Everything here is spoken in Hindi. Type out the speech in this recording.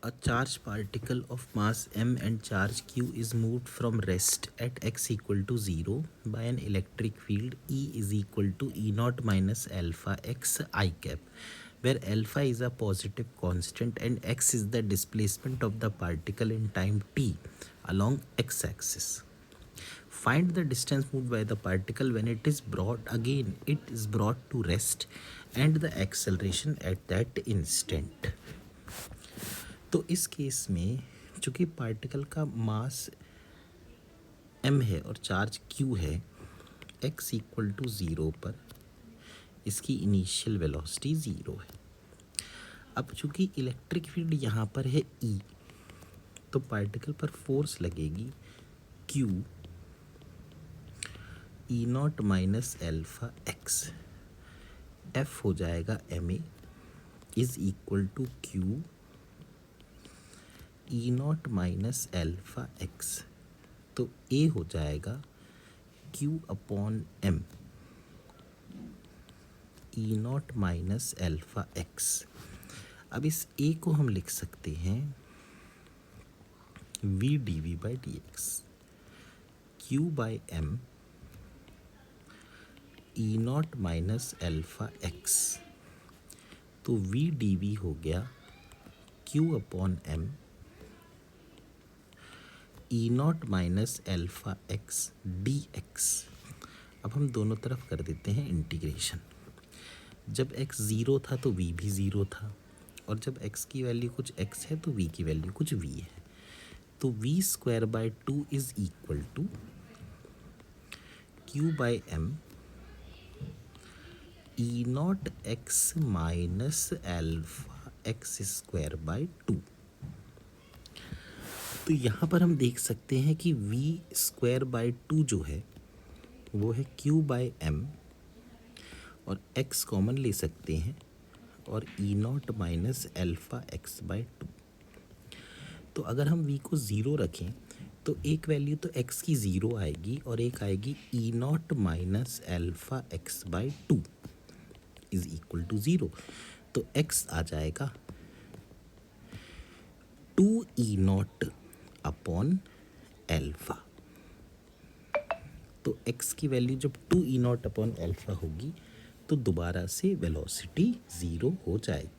A charged particle of mass m and charge q is moved from rest at x equal to 0 by an electric field E is equal to E naught minus alpha x I cap, where alpha is a positive constant and x is the displacement of the particle in time t along x-axis. Find the distance moved by the particle when it is brought to rest and the acceleration at that instant. तो इस केस में चूँकि पार्टिकल का मास m है और चार्ज q है, x इक्वल टू 0 पर इसकी इनिशियल वेलोसिटी 0 है। अब चूँकि इलेक्ट्रिक फील्ड यहाँ पर है E, तो पार्टिकल पर फोर्स लगेगी Q E naught minus alpha x, F हो जाएगा ma is equal to Q E naught minus alpha x, तो A हो जाएगा Q upon M E naught minus alpha x। अब इस A को हम लिख सकते हैं V dV by D x, Q by M E naught minus alpha x, तो V dV हो गया Q upon M E naught minus alpha x dx। अब हम दोनों तरफ कर देते हैं इंटीग्रेशन। जब x ज़ीरो था तो v भी ज़ीरो था, और जब x की वैल्यू कुछ x है तो v की वैल्यू कुछ v है, तो v square by 2 is equal to q by m E naught x minus alpha x square by 2। तो यहाँ पर हम देख सकते हैं कि v स्क्वायर बाई 2 जो है वो है q बाई m, और x कॉमन ले सकते हैं और E naught minus alpha x by 2। तो अगर हम v को ज़ीरो रखें तो एक वैल्यू तो x की ज़ीरो आएगी और एक आएगी E naught minus alpha x by 2 is equal to 0। तो x आ जाएगा 2E नॉट अपॉन एल्फा। तो x की वैल्यू जब 2E नॉट अपॉन एल्फा होगी तो दोबारा से वेलोसिटी 0 हो जाएगी।